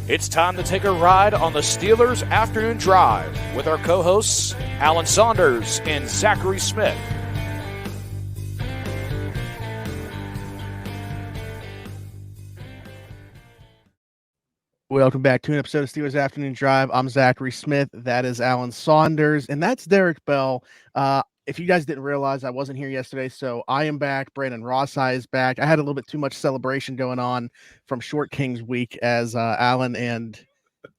It's time to take a ride on the Steelers Afternoon Drive with our co-hosts Alan Saunders and Zachary Smith. Welcome back to an episode of Steelers Afternoon Drive. I'm Zachary Smith. That is Alan Saunders, and that's Derrick Bell. If you guys didn't realize, I wasn't here yesterday, so I am back. Brandon Rossai is back. I had a little bit too much celebration going on from Short Kings Week, as Alan and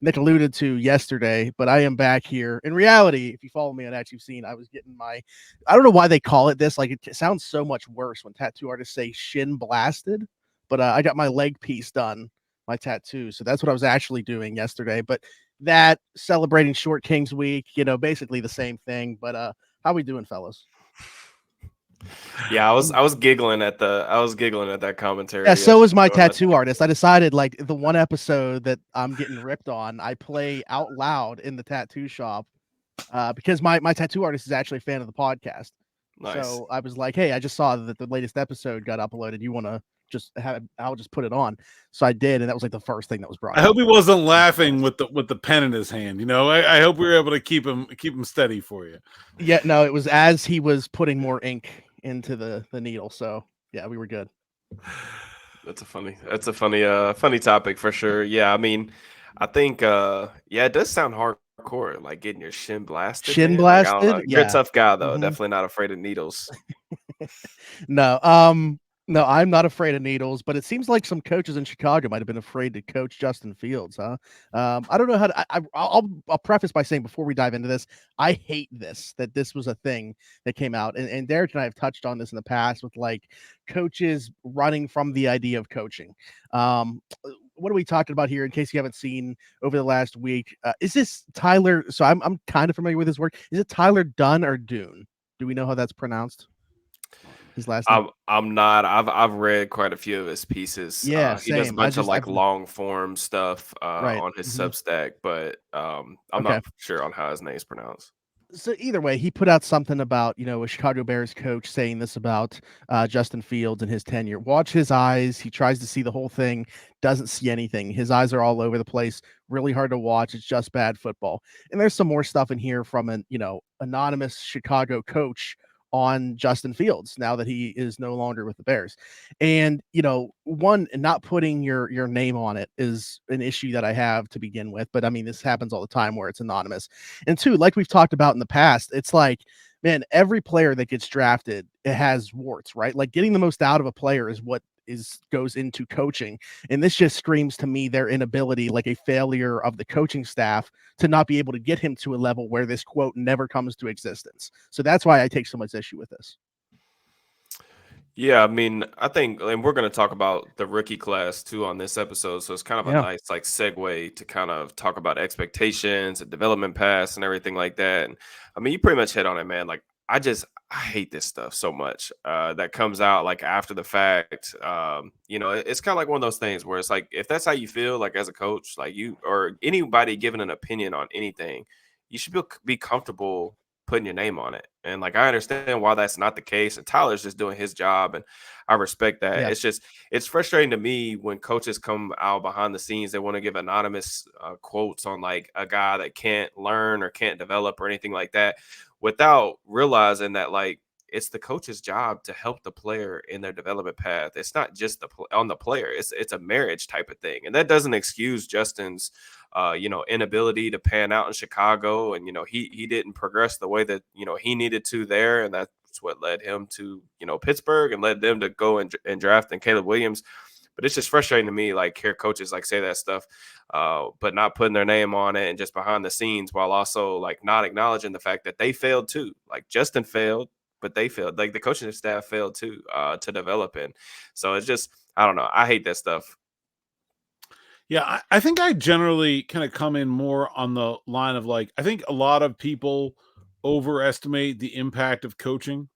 Nick alluded to yesterday, but I am back here. In reality, if you follow me on that, you've seen I was getting I don't know why they call it this. Like, it sounds so much worse when tattoo artists say shin blasted, but I got my leg piece done, my tattoo. So that's what I was actually doing yesterday. But that celebrating Short Kings Week, basically the same thing. But how we doing, fellas? Yeah, I was giggling at that commentary. Yeah, so is my tattoo artist. I decided, like, the one episode that I'm getting ripped on, I play out loud in the tattoo shop because my tattoo artist is actually a fan of the podcast. Nice. So I was like, hey, I just saw that the latest episode got uploaded. You want to just have I'll just put it on. So I did, and that was like the first thing that was brought up. I hope he wasn't laughing with the pen in his hand. I hope we were able to keep him steady for you. Yeah, no, it was as he was putting more ink into the needle. So yeah, we were good. That's a funny topic for sure. Yeah, I mean, I think it does sound hardcore, like getting your shin blasted. Blasted? Like, you're a tough guy though. Mm-hmm. Definitely not afraid of needles. No, I'm not afraid of needles, but it seems like some coaches in Chicago might have been afraid to coach Justin Fields, huh? I don't know how to. I'll preface by saying, before we dive into this, I hate that this was a thing that came out, and Derrick and I have touched on this in the past with, like, coaches running from the idea of coaching. What are we talking about here? In case you haven't seen over the last week, is this Tyler? So I'm kind of familiar with his work. Is it Tyler Dunn or Dune? Do we know how that's pronounced? His last name? I'm not. I've read quite a few of his pieces. Yeah, he does a bunch of long form stuff on his Substack, but I'm not sure on how his name is pronounced. So either way, he put out something about, a Chicago Bears coach saying this about Justin Fields and his tenure. Watch his eyes. He tries to see the whole thing, doesn't see anything. His eyes are all over the place. Really hard to watch. It's just bad football. And there's some more stuff in here from an anonymous Chicago coach on Justin Fields now that he is no longer with the Bears. And, one, not putting your name on it is an issue that I have to begin with. But I mean, this happens all the time where it's anonymous. And two, like we've talked about in the past, it's like, man, every player that gets drafted, it has warts, right? Like, getting the most out of a player is what goes into coaching. And this just screams to me their inability, like a failure of the coaching staff, to not be able to get him to a level where this quote never comes to existence. So that's why I take so much issue with this. Yeah, I mean, I think, and we're going to talk about the rookie class too on this episode. So it's kind of a nice segue to kind of talk about expectations and development paths and everything like that. And I mean, you pretty much hit on it, man. Like, I hate this stuff so much that comes out like after the fact. It's kind of like one of those things where it's like, if that's how you feel, like as a coach, like you or anybody giving an opinion on anything, you should be comfortable putting your name on it. And like, I understand why that's not the case. And Tyler's just doing his job, and I respect that. Yeah. It's frustrating to me when coaches come out behind the scenes. They want to give anonymous quotes on like a guy that can't learn or can't develop or anything like that, without realizing that, like, it's the coach's job to help the player in their development path. It's not just on the player. It's a marriage type of thing. And that doesn't excuse Justin's, inability to pan out in Chicago. And, he didn't progress the way that, he needed to there. And that's what led him to, Pittsburgh, and led them to go and draft and Caleb Williams. But it's just frustrating to me, like, hear coaches like say that stuff, but not putting their name on it and just behind the scenes, while also like not acknowledging the fact that they failed too. Like, Justin failed, but they failed. Like, the coaching staff failed too to develop in. So it's just, I don't know. I hate that stuff. Yeah, I think I generally kind of come in more on the line of, like, I think a lot of people overestimate the impact of coaching.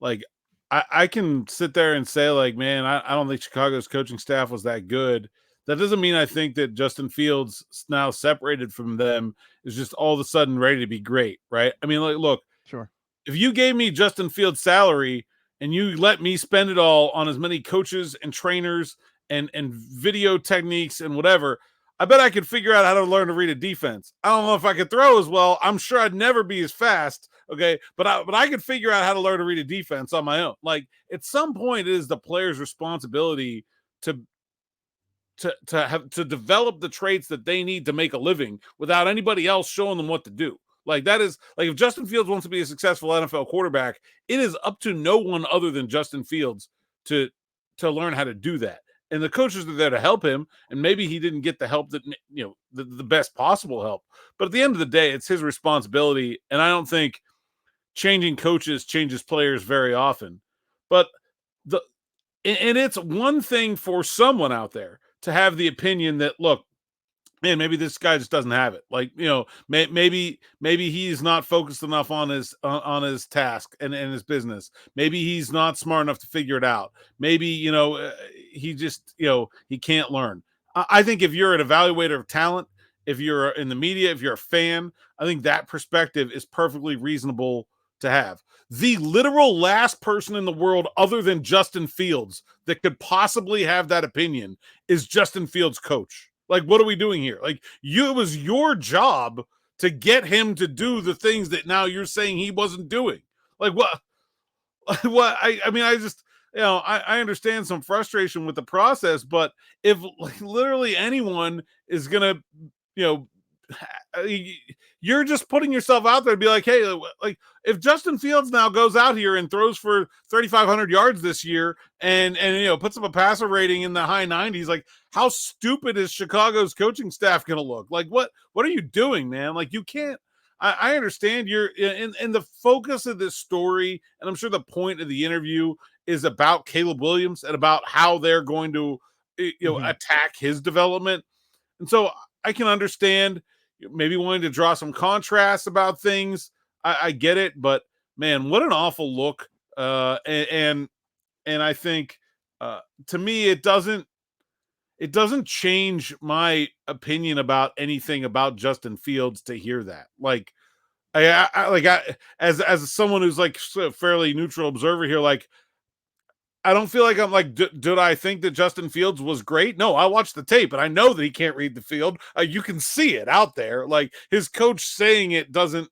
Like, I can sit there and say, like, man, I don't think Chicago's coaching staff was that good. That doesn't mean I think that Justin Fields, now separated from them, is just all of a sudden ready to be great, right? I mean, like, look, sure, if you gave me Justin Fields' salary and you let me spend it all on as many coaches and trainers and video techniques and whatever, I bet I could figure out how to learn to read a defense. I don't know if I could throw as well. I'm sure I'd never be as fast. Okay. But I could figure out how to learn to read a defense on my own. Like at some point it is the player's responsibility to develop the traits that they need to make a living without anybody else showing them what to do. Like that is like if Justin Fields wants to be a successful NFL quarterback, it is up to no one other than Justin Fields to learn how to do that. And the coaches are there to help him. And maybe he didn't get the help that, the best possible help. But at the end of the day, it's his responsibility. And I don't think changing coaches changes players very often. But it's one thing for someone out there to have the opinion that, look, man, maybe this guy just doesn't have it. Like, maybe he's not focused enough on his task and his business. Maybe he's not smart enough to figure it out. Maybe, he just, he can't learn. I think if you're an evaluator of talent, if you're in the media, if you're a fan, I think that perspective is perfectly reasonable to have. The literal last person in the world other than Justin Fields that could possibly have that opinion is Justin Fields' coach. Like, what are we doing here? Like, it was your job to get him to do the things that now you're saying he wasn't doing. Like, what? I mean, I just, I understand some frustration with the process, but if like, literally anyone is going to, you're just putting yourself out there to be like, hey, like if Justin Fields now goes out here and throws for 3,500 yards this year and puts up a passer rating in the high 90s, like how stupid is Chicago's coaching staff going to look? Like what are you doing, man? Like you can't. I understand you're in the focus of this story, and I'm sure the point of the interview is about Caleb Williams and about how they're going to attack his development. And so I can understand maybe wanting to draw some contrasts about things. I get it, but man, what an awful look. And I think to me, it doesn't change my opinion about anything about Justin Fields to hear that. Like, as someone who's like a fairly neutral observer here, like, I don't feel like I'm like, did I think that Justin Fields was great? No, I watched the tape and I know that he can't read the field. You can see it out there. Like his coach saying it doesn't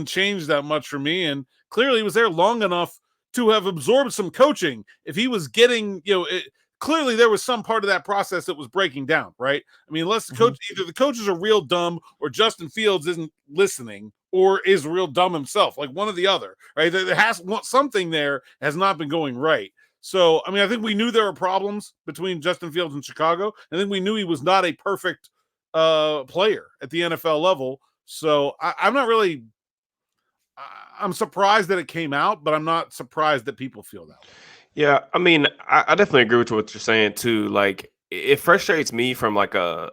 change that much for me. And clearly he was there long enough to have absorbed some coaching. If he was getting, clearly there was some part of that process that was breaking down, right? I mean, unless the coach, either the coaches are real dumb or Justin Fields isn't listening or is real dumb himself, like one or the other, right? There has something there has not been going right. So, I mean, I think we knew there were problems between Justin Fields and Chicago. I think we knew he was not a perfect player at the NFL level. So I'm not really – I'm surprised that it came out, but I'm not surprised that people feel that way. Yeah, I mean, I definitely agree with what you're saying too. Like, it frustrates me from like the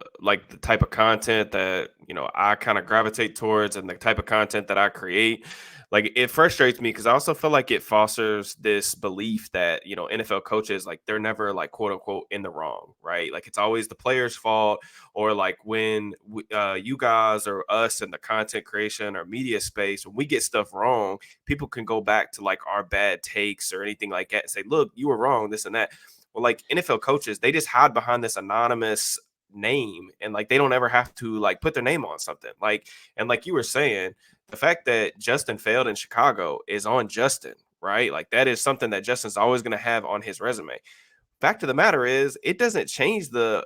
type of content that, I kind of gravitate towards and the type of content that I create. Like it frustrates me because I also feel like it fosters this belief that, NFL coaches, like they're never like quote unquote in the wrong, right? Like it's always the player's fault, or like when you guys or us in the content creation or media space, when we get stuff wrong, people can go back to like our bad takes or anything like that and say, look, you were wrong, this and that. Well, like NFL coaches, they just hide behind this anonymous name and like they don't ever have to like put their name on something. Like, and like you were saying, the fact that Justin failed in Chicago is on Justin, right? Like that is something that Justin's always going to have on his resume. Fact of the matter is, it doesn't change this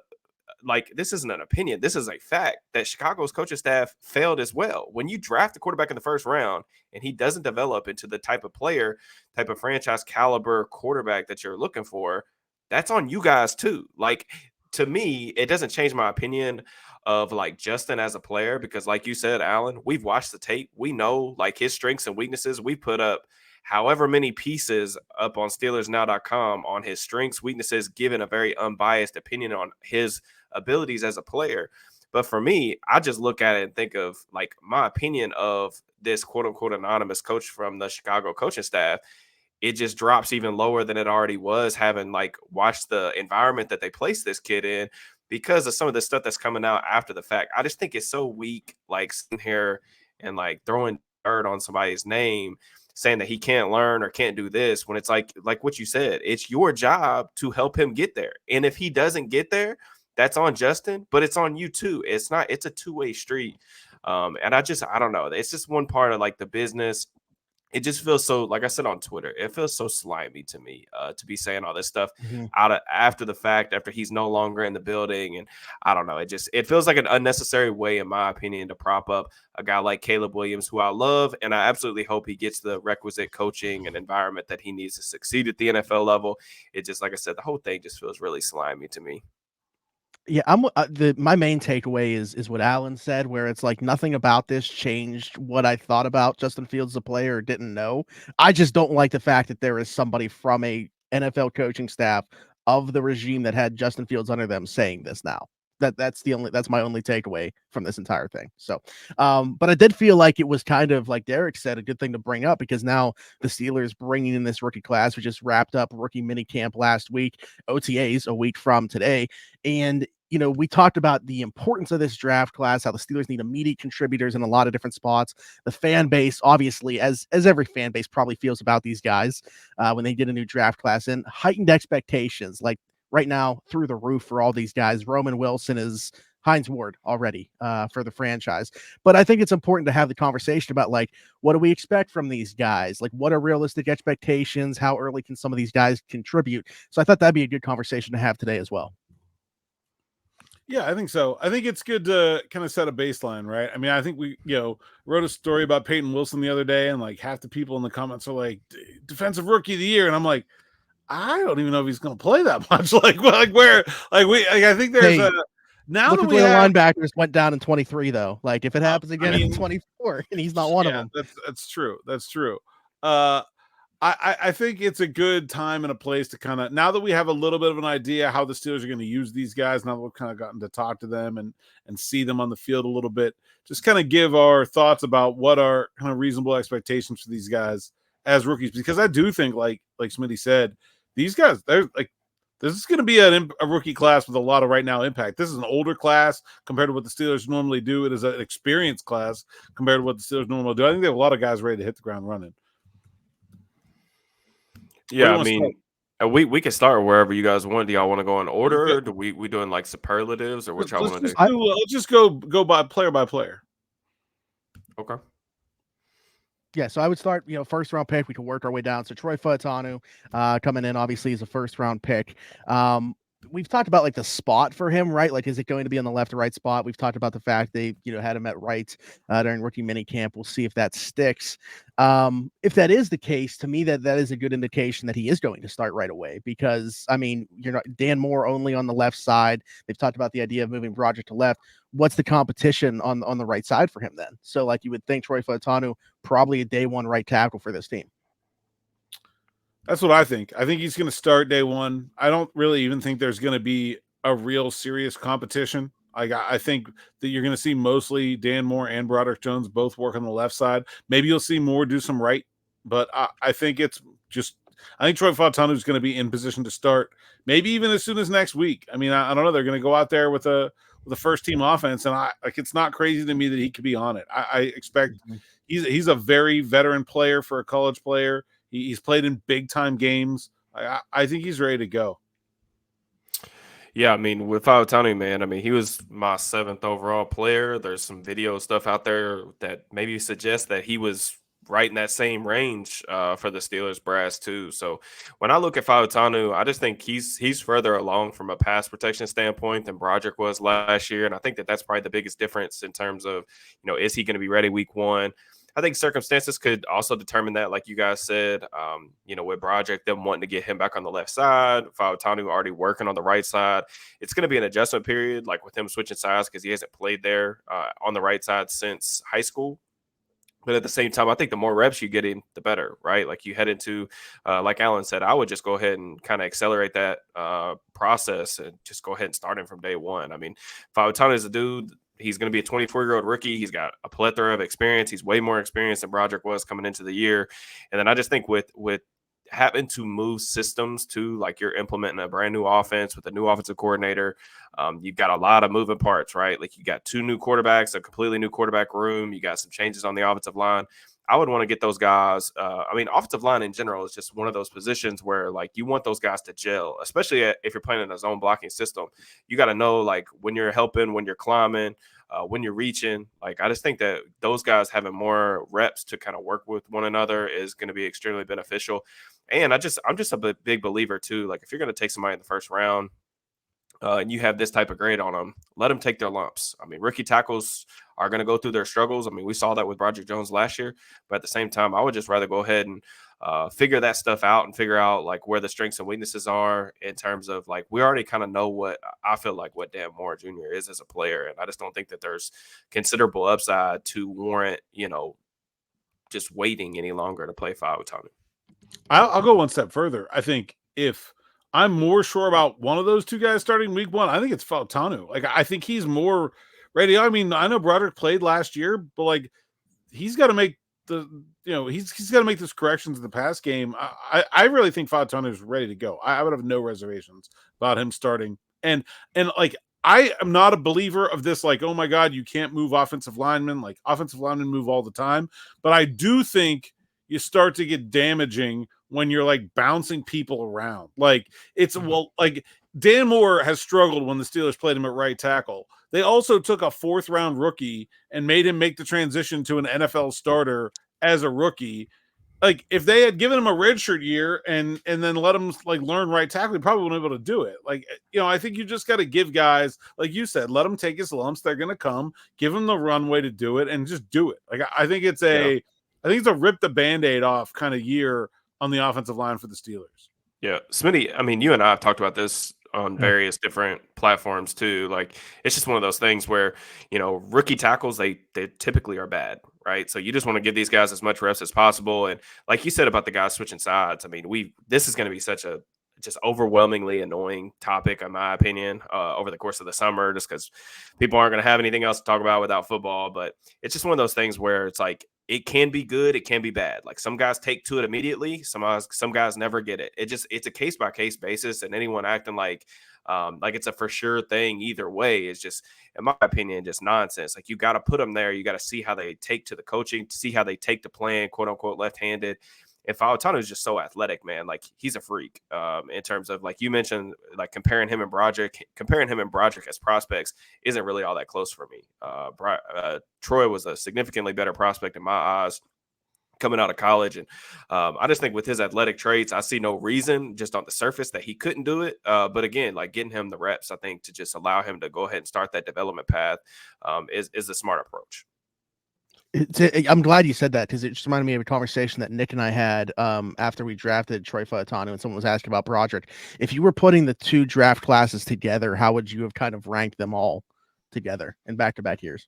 isn't an opinion. This is a fact that Chicago's coaching staff failed as well. When you draft a quarterback in the first round and he doesn't develop into the type of player, type of franchise caliber quarterback that you're looking for, that's on you guys too. Like, to me, it doesn't change my opinion of like Justin as a player, because like you said, Alan, we've watched the tape. We know like his strengths and weaknesses. We put up however many pieces up on SteelersNow.com on his strengths, weaknesses, given a very unbiased opinion on his abilities as a player. But for me, I just look at it and think of like my opinion of this quote unquote anonymous coach from the Chicago coaching staff. It just drops even lower than it already was, having like watched the environment that they placed this kid in, because of some of the stuff that's coming out after the fact. I just think it's so weak, like sitting here and like throwing dirt on somebody's name, saying that he can't learn or can't do this, when it's like what you said, it's your job to help him get there. And if he doesn't get there, that's on Justin, but it's on you too. It's a two-way street. And I don't know. It's just one part of like the business. It just feels so, like I said on Twitter, it feels so slimy to me to be saying all this stuff after the fact, after he's no longer in the building. And I don't know. It feels like an unnecessary way, in my opinion, to prop up a guy like Caleb Williams, who I love. And I absolutely hope he gets the requisite coaching and environment that he needs to succeed at the NFL level. It just, like I said, the whole thing just feels really slimy to me. Yeah, my main takeaway is what Alan said, where it's like nothing about this changed what I thought about Justin Fields as a player or didn't know. I just don't like the fact that there is somebody from a NFL coaching staff of the regime that had Justin Fields under them saying this now. That's my only takeaway from this entire thing. So, but I did feel like it was kind of like Derrick said, a good thing to bring up, because now the Steelers bringing in this rookie class, we just wrapped up rookie mini camp last week, OTAs a week from today, and we talked about the importance of this draft class, how the Steelers need immediate contributors in a lot of different spots. The fan base, obviously, as every fan base probably feels about these guys when they get a new draft class in, heightened expectations, like right now through the roof for all these guys. Roman Wilson is Hines Ward already for the franchise. But I think it's important to have the conversation about, like, what do we expect from these guys? Like, what are realistic expectations? How early can some of these guys contribute? So I thought that'd be a good conversation to have today as well. Yeah, I think so. I think it's good to kind of set a baseline, right? I mean, I think we, wrote a story about Peyton Wilson the other day, and like half the people in the comments are like, defensive rookie of the year. And I'm like, I don't even know if he's going to play that much. I think there's now look that at we where have, the linebackers went down in 23, though. Like, if it happens again in 24, and he's not one of them. That's true. That's true. I think it's a good time and a place to kind of, now that we have a little bit of an idea how the Steelers are going to use these guys, now that we've kind of gotten to talk to them and see them on the field a little bit, just kind of give our thoughts about what are kind of reasonable expectations for these guys as rookies. Because I do think, like Smitty said, these guys, they're like, this is going to be a rookie class with a lot of right now impact. This is an older class compared to what the Steelers normally do. It is an experienced class compared to what the Steelers normally do. I think they have a lot of guys ready to hit the ground running. Yeah, I mean, we can start wherever you guys want. Do y'all want to go in order? Or do we doing like superlatives, or what y'all want to do? Let's just go by player. Okay. Yeah, so I would start, first round pick. We could work our way down. So Troy Fautanu coming in, obviously, is a first round pick. We've talked about like the spot for him, right? Like, is it going to be on the left or right spot? We've talked about the fact they, had him at right during rookie mini camp. We'll see if that sticks. If that is the case, to me, that is a good indication that he is going to start right away, because I mean, you're not Dan Moore only on the left side. They've talked about the idea of moving Broderick to left. What's the competition on the right side for him then? So like, you would think Troy Fautanu probably a day one right tackle for this team. That's what I think. I think he's going to start day one. I don't really even think there's going to be a real serious competition. I think that you're going to see mostly Dan Moore and Broderick Jones both work on the left side. Maybe you'll see Moore do some right, but I think it's just – I think Troy Fautanu is going to be in position to start maybe even as soon as next week. I mean, I don't know. They're going to go out there with the first-team offense, and it's not crazy to me that he could be on it. I expect he's a very veteran player for a college player. He's played in big-time games. I think he's ready to go. Yeah, I mean, with Fautanu, man, I mean, he was my 7th overall player. There's some video stuff out there that maybe suggests that he was right in that same range for the Steelers brass too. So when I look at Fautanu, I just think he's further along from a pass protection standpoint than Broderick was last year. And I think that's probably the biggest difference in terms of, is he going to be ready week one? I think circumstances could also determine that, like you guys said, with Broderick, them wanting to get him back on the left side, Fautanu already working on the right side. It's going to be an adjustment period, like with him switching sides, because he hasn't played there on the right side since high school. But at the same time, I think the more reps you get in, the better, right? Like you head into, like Alan said, I would just go ahead and kind of accelerate that process and just go ahead and start him from day one. I mean, Fautanu is a dude. He's going to be a 24-year-old rookie. He's got a plethora of experience. He's way more experienced than Broderick was coming into the year. And then I just think with having to move systems too, like you're implementing a brand new offense with a new offensive coordinator, you've got a lot of moving parts, right? Like you got 2 new quarterbacks, a completely new quarterback room. You got some changes on the offensive line. I would want to get those guys. I mean, offensive line in general is just one of those positions where like you want those guys to gel, especially if you're playing in a zone blocking system. You got to know like when you're helping, when you're climbing, when you're reaching. Like I just think that those guys having more reps to kind of work with one another is going to be extremely beneficial. And I'm just a big believer too. Like if you're going to take somebody in the first round, and you have this type of grade on them, let them take their lumps. I mean, rookie tackles are going to go through their struggles. I mean, we saw that with Broderick Jones last year, but at the same time, I would just rather go ahead and figure that stuff out and figure out like where the strengths and weaknesses are in terms of like, we already kind of know what I feel like what Dan Moore Jr. is as a player. And I just don't think that there's considerable upside to warrant, just waiting any longer to play Fautanu. I'll go one step further. I think if I'm more sure about one of those two guys starting week 1, I think it's Fautanu. Like, I think he's more ready. I mean, I know Broderick played last year, but like he's got to make he's got to make those corrections in the pass game. I really think Fautanu is ready to go. I would have no reservations about him starting. And like, I am not a believer of this, like, oh my God, you can't move offensive linemen. Like, offensive linemen move all the time. But I do think you start to get damaging when you're like bouncing people around. Like it's like Dan Moore has struggled when the Steelers played him at right tackle. They also took a 4th round rookie and made him make the transition to an NFL starter as a rookie. Like if they had given him a redshirt year and then let him like learn right tackle, he probably wouldn't be able to do it. Like, I think you just got to give guys, like you said, let them take his lumps. They're going to come, give him the runway to do it and just do it. Like, I think it's a rip the Band-Aid off kind of year on the offensive line for the Steelers. Yeah. Smitty, I mean, you and I have talked about this on various different platforms too. Like it's just one of those things where, rookie tackles, they typically are bad, right? So you just want to give these guys as much reps as possible. And like you said about the guys switching sides, I mean, this is going to be such a just overwhelmingly annoying topic, in my opinion, over the course of the summer, just because people aren't going to have anything else to talk about without football. But it's just one of those things where it's like, it can be good, it can be bad. Like some guys take to it immediately, some guys never get it. It's a case by case basis, and anyone acting like it's a for sure thing either way is just, in my opinion, just nonsense. Like you got to put them there, you got to see how they take to the coaching, see how they take to playing quote unquote left-handed. And Fautanu is just so athletic, man. Like he's a freak in terms of, like you mentioned, like comparing him and Broderick as prospects isn't really all that close for me. Troy was a significantly better prospect in my eyes coming out of college. And I just think with his athletic traits, I see no reason just on the surface that he couldn't do it. But again, like getting him the reps, I think to just allow him to go ahead and start that development path is a smart approach. I'm glad you said that because it just reminded me of a conversation that Nick and I had after we drafted Troy Fautanu, and someone was asking about Broderick. If you were putting the 2 draft classes together, how would you have kind of ranked them all together in back-to-back years?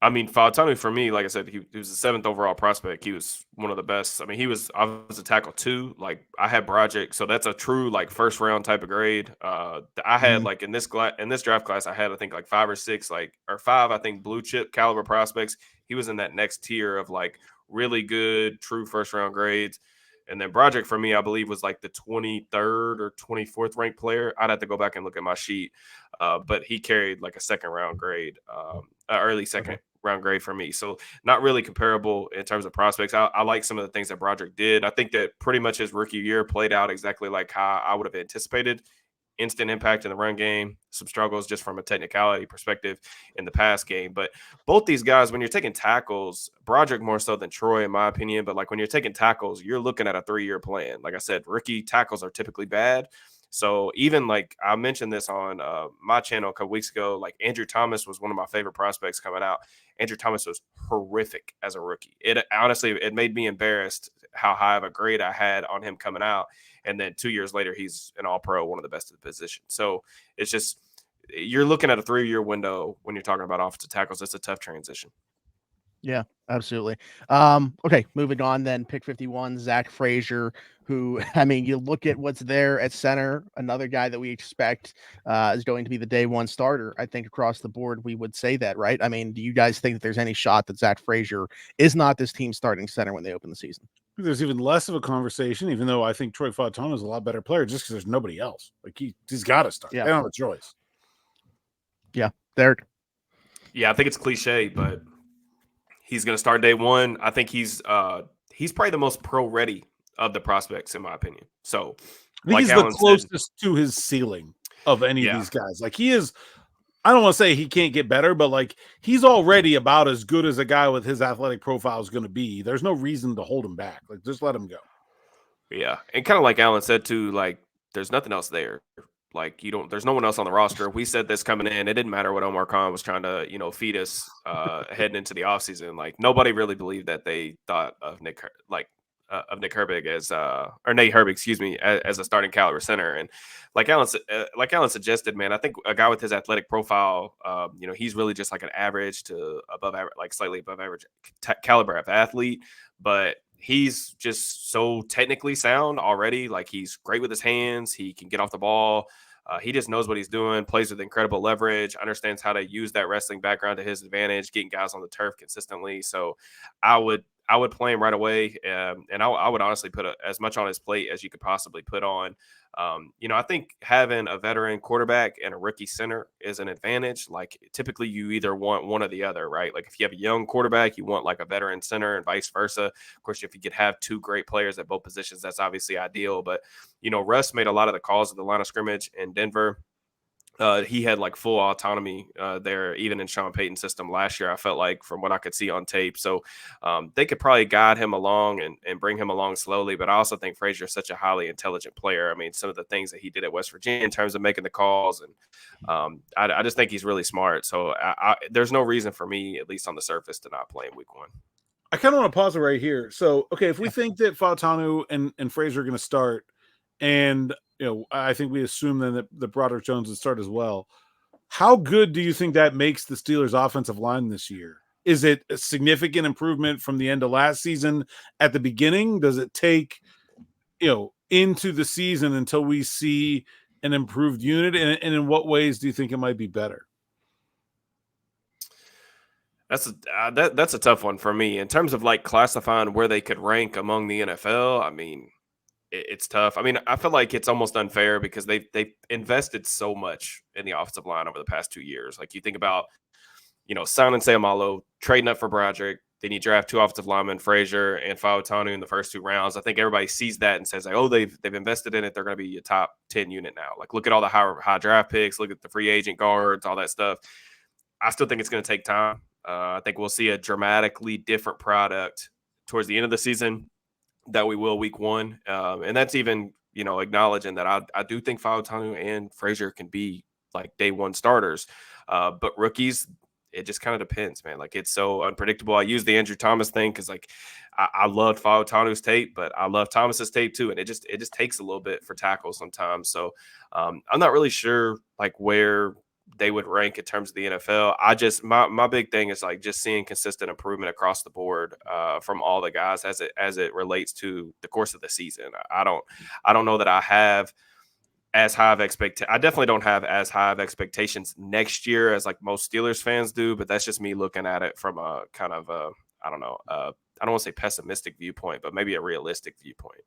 I mean, Fautanu for me, like I said, he was the 7th overall prospect. He was one of the best. I mean, I was a tackle 2. Like I had Broderick, so that's a true like first round type of grade. I had like in this draft class, I had I think like 5 or 6 or 5 I think blue chip caliber prospects. He was in that next tier of like really good true first round grades. And then Broderick for me, I believe, was like the 23rd or 24th ranked player. I'd have to go back and look at my sheet, but he carried like a 2nd round grade, early 2nd round grade for me. So not really comparable in terms of prospects. I like some of the things that Broderick did. I think that pretty much his rookie year played out exactly like how I would have anticipated. Instant impact in the run game, some struggles just from a technicality perspective in the pass game. But both these guys, when you're taking tackles, Broderick more so than Troy, in my opinion, but like when you're taking tackles, you're looking at a 3-year plan. Like I said, rookie tackles are typically bad. So even like I mentioned this on my channel a couple weeks ago, like Andrew Thomas was one of my favorite prospects coming out. Andrew Thomas was horrific as a rookie. It honestly made me embarrassed how high of a grade I had on him coming out. And then 2 years later, he's an all-pro, one of the best in the position. So it's just you're looking at a 3-year window when you're talking about offensive tackles. It's a tough transition. Yeah, absolutely. Okay, moving on then. Pick 51, Zach Frazier, who, I mean, you look at what's there at center, another guy that we expect is going to be the day 1 starter. I think across the board, we would say that, right? I mean, do you guys think that there's any shot that Zach Frazier is not this team's starting center when they open the season? There's even less of a conversation, even though I think Troy Fautanu is a lot better player just because there's nobody else. Like he's got to start. Yeah. They don't have a choice. Yeah, Derrick. Yeah, I think it's cliche, but He's going to start day one. I think he's probably the most pro ready of the prospects, in my opinion. So, I think like he's Alan the closest said, to his ceiling of any of these guys. Like he is, I don't want to say he can't get better, but like he's already about as good as a guy with his athletic profile is going to be. There's no reason to hold him back. Like just let him go. Yeah. And kind of like Alan said too, like there's nothing else there. Like there's no one else on the roster. We said this coming in. It didn't matter what Omar Khan was trying to, feed us heading into the offseason. Like nobody really believed that they thought of Nick Herbig or Nate Herbig, excuse me, as a starting caliber center. And like Alan suggested, man, I think a guy with his athletic profile, he's really just like an average to above average, like slightly above average caliber of athlete, but he's just so technically sound already. Like he's great with his hands. He can get off the ball. He just knows what he's doing, plays with incredible leverage, understands how to use that wrestling background to his advantage, getting guys on the turf consistently. So I would play him right away. And I would honestly put as much on his plate as you could possibly put on. I think having a veteran quarterback and a rookie center is an advantage. Like typically you either want one or the other, right? Like if you have a young quarterback, you want like a veteran center and vice versa. Of course, if you could have two great players at both positions, that's obviously ideal. But, Russ made a lot of the calls at the line of scrimmage in Denver. He had like full autonomy there, even in Sean Payton's system last year, I felt like, from what I could see on tape. So they could probably guide him along and bring him along slowly. But I also think Frazier is such a highly intelligent player. I mean, some of the things that he did at West Virginia in terms of making the calls. And I just think he's really smart. So there's no reason for me, at least on the surface, to not play in week one. I kind of want to pause it right here. So, okay, if we think that Fautanu and Frazier are going to start, and I think we assume then that Broderick Jones would start as well. How good do you think that makes the Steelers' offensive line this year? Is it a significant improvement from the end of last season at the beginning? Does it take, into the season until we see an improved unit? And in what ways do you think it might be better? That's a tough one for me in terms of like classifying where they could rank among the NFL. I mean, it's tough. I mean, I feel like it's almost unfair because they've invested so much in the offensive line over the past 2 years. Like you think about, signing Sayamalo, trading up for Broderick, then you draft two offensive linemen, Frazier and Fautanu in the first 2 rounds. I think everybody sees that and says like, oh, they've invested in it. They're going to be a top 10 unit now. Like look at all the high draft picks, look at the free agent guards, all that stuff. I still think it's going to take time. I think we'll see a dramatically different product towards the end of the season that we will week one. And that's even, acknowledging that I do think Fautanu and Frazier can be like day one starters. But rookies, it just kind of depends, man. Like it's so unpredictable. I use the Andrew Thomas thing because like I loved Fautanu's tape, but I love Thomas's tape too. And it just takes a little bit for tackles sometimes. So I'm not really sure like where they would rank in terms of the NFL. My big thing is like just seeing consistent improvement across the board from all the guys as it relates to the course of the season. I don't know that I have as high of I definitely don't have as high of expectations next year as like most Steelers fans do, but that's just me looking at it from a kind of I don't want to say pessimistic viewpoint, but maybe a realistic viewpoint.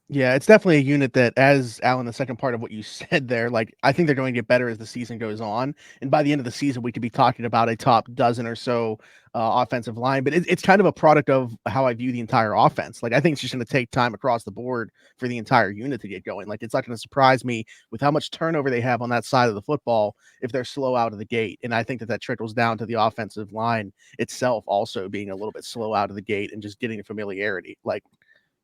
Yeah, it's definitely a unit that, as Alan, the second part of what you said there, like I think they're going to get better as the season goes on, and by the end of the season, we could be talking about a top dozen or so offensive line. But it's kind of a product of how I view the entire offense. Like I think it's just going to take time across the board for the entire unit to get going. Like it's not going to surprise me with how much turnover they have on that side of the football if they're slow out of the gate, and I think that trickles down to the offensive line itself also being a little bit slow out of the gate and just getting a familiarity. Like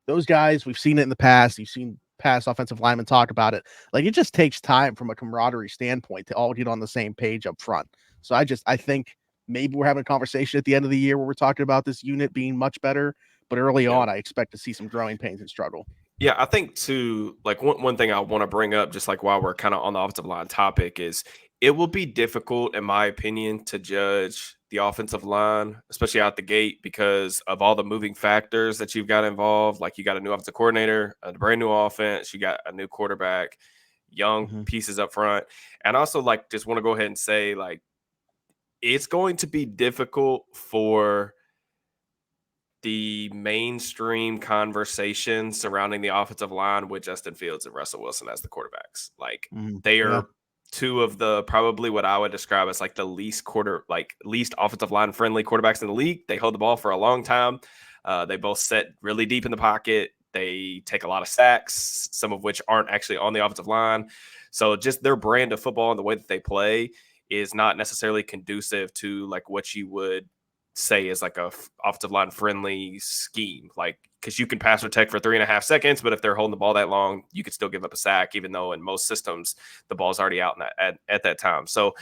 those guys, we've seen it in the past. You've seen past offensive linemen talk about it. Like it just takes time from a camaraderie standpoint to all get on the same page up front. So I think maybe we're having a conversation at the end of the year where we're talking about this unit being much better, but early on, I expect to see some growing pains and struggle. Yeah, I think too, like one thing I want to bring up, just like while we're kind of on the offensive line topic, is it will be difficult, in my opinion, to judge the offensive line, especially out the gate, because of all the moving factors that you've got involved. Like you got a new offensive coordinator, a brand new offense, you got a new quarterback, young pieces up front. And also like just want to go ahead and say like it's going to be difficult for the mainstream conversation surrounding the offensive line with Justin Fields and Russell Wilson as the quarterbacks. Like they are two of the probably what I would describe as like the least offensive line friendly quarterbacks in the league. They hold the ball for a long time. They both sit really deep in the pocket. They take a lot of sacks, some of which aren't actually on the offensive line. So just their brand of football and the way that they play is not necessarily conducive to like what you would say is like a offensive line friendly scheme. Like, because you can pass protect for 3.5 seconds, but if they're holding the ball that long, you could still give up a sack, even though in most systems the ball's already out at that time. So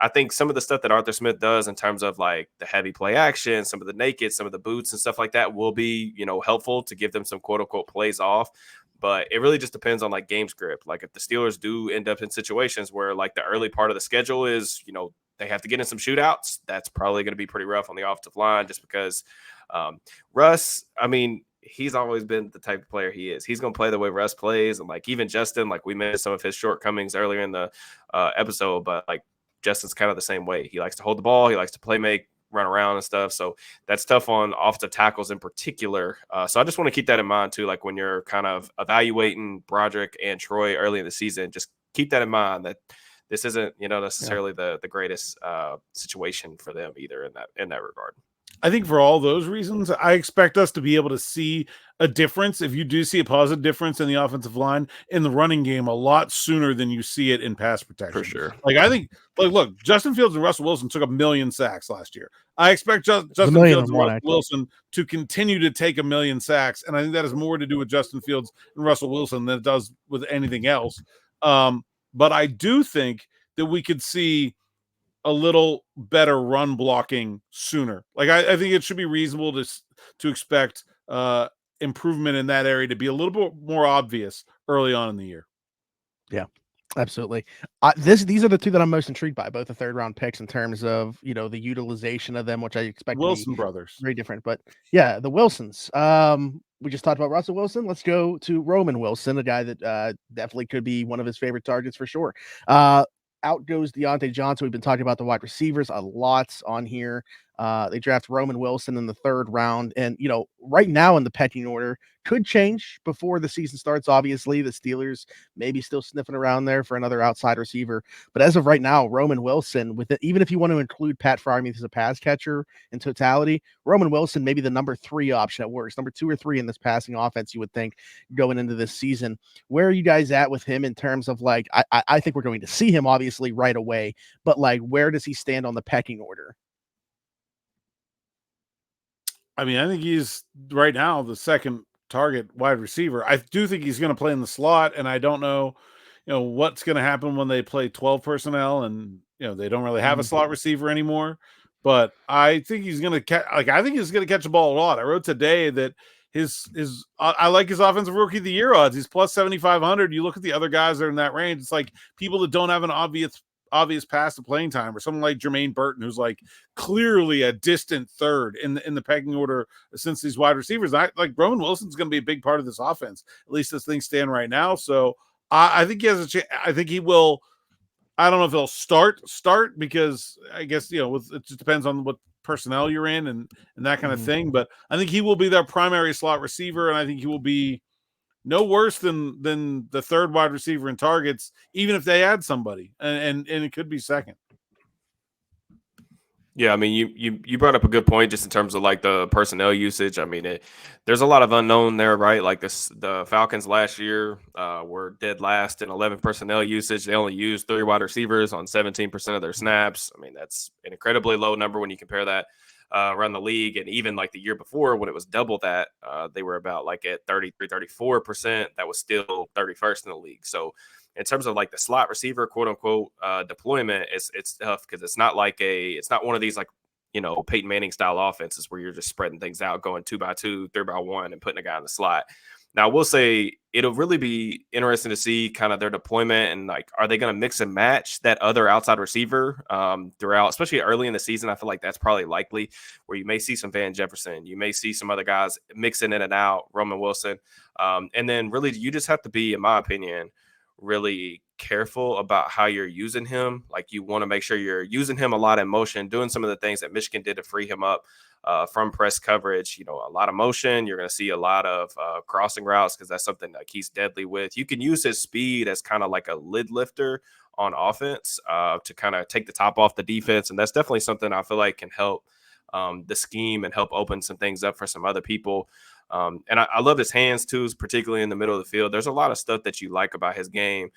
I think some of the stuff that Arthur Smith does in terms of like the heavy play action, some of the naked, some of the boots and stuff like that will be, helpful to give them some quote unquote plays off. But it really just depends on like game script. Like if the Steelers do end up in situations where like the early part of the schedule is, they have to get in some shootouts, that's probably going to be pretty rough on the offensive line just because Russ, I mean, he's always been the type of player he is. He's going to play the way Russ plays. And like even Justin, like we mentioned some of his shortcomings earlier in the episode, but like Justin's kind of the same way. He likes to hold the ball. He likes to play make, run around and stuff. So that's tough on offensive tackles in particular. So I just want to keep that in mind too. Like when you're kind of evaluating Broderick and Troy early in the season, just keep that in mind that this isn't, necessarily the greatest situation for them either in that regard. I think for all those reasons, I expect us to be able to see a difference. If you do see a positive difference in the offensive line in the running game a lot sooner than you see it in pass protection. For sure. Like I think, look, Justin Fields and Russell Wilson took 1 million sacks last year. I expect Justin Fields and Russell Wilson to continue to take 1 million sacks. And I think that has more to do with Justin Fields and Russell Wilson than it does with anything else. But I do think that we could see a little better run blocking sooner. Like I think it should be reasonable to expect improvement in that area to be a little bit more obvious early on in the year. Yeah, absolutely. These are the two that I'm most intrigued by, both the 3rd round picks in terms of the utilization of them, which I expect Wilson to be brothers very different. But yeah, the Wilsons. We just talked about Russell Wilson. Let's go to Roman Wilson, a guy that definitely could be one of his favorite targets for sure. Out goes Deontay Johnson. We've been talking about the wide receivers a lot on here. They draft Roman Wilson in the 3rd round. And, right now in the pecking order could change before the season starts. Obviously, the Steelers maybe still sniffing around there for another outside receiver. But as of right now, Roman Wilson, even if you want to include Pat Freiermuth as a pass catcher in totality, Roman Wilson may be the number 3 option at worst, number 2 or 3 in this passing offense, you would think, going into this season. Where are you guys at with him in terms of like, I think we're going to see him obviously right away, but like, where does he stand on the pecking order? I mean, I think he's right now the 2nd target wide receiver. I do think he's going to play in the slot, and I don't know, what's going to happen when they play 12 personnel and, they don't really have a slot receiver anymore. But I think he's going to catch. Like I think he's going to catch the ball a lot. I wrote today that I like his offensive rookie of the year odds. He's plus 7,500. You look at the other guys that are in that range. It's like people that don't have an obvious pass to playing time, or someone like Jermaine Burton, who's like clearly a distant 3rd in the pecking order since these wide receivers. Like Roman Wilson's going to be a big part of this offense, at least as things stand right now. So I think he has a chance. I think he will. I don't know if he'll start because I guess it just depends on what personnel you're in and that kind of thing. But I think he will be their primary slot receiver, and I think he will be no worse than the 3rd wide receiver in targets, even if they add somebody, and it could be 2nd. Yeah, I mean, you brought up a good point just in terms of like the personnel usage. I mean, there's a lot of unknown there, right? Like the Falcons last year were dead last in 11 personnel usage. They only used 3 wide receivers on 17% of their snaps. I mean, that's an incredibly low number when you compare that around the league. And even like the year before when it was double that, they were about like at 33, 34%. That was still 31st in the league. So in terms of like the slot receiver, quote unquote, deployment, it's tough because it's not one of these like, Peyton Manning style offenses where you're just spreading things out, going 2 by 2, 3 by 1, and putting a guy in the slot. Now, I will say it'll really be interesting to see kind of their deployment and like, are they going to mix and match that other outside receiver throughout, especially early in the season? I feel like that's probably likely where you may see some Van Jefferson. You may see some other guys mixing in and out, Roman Wilson. And then really you just have to be, in my opinion, really careful about how you're using him. Like you want to make sure you're using him a lot in motion, doing some of the things that Michigan did to free him up from press coverage. A lot of motion. You're going to see a lot of crossing routes because that's something like he's deadly with. You can use his speed as kind of like a lid lifter on offense to kind of take the top off the defense. And that's definitely something I feel like can help the scheme and help open some things up for some other people. And I love his hands too, particularly in the middle of the field. There's a lot of stuff that you like about his game.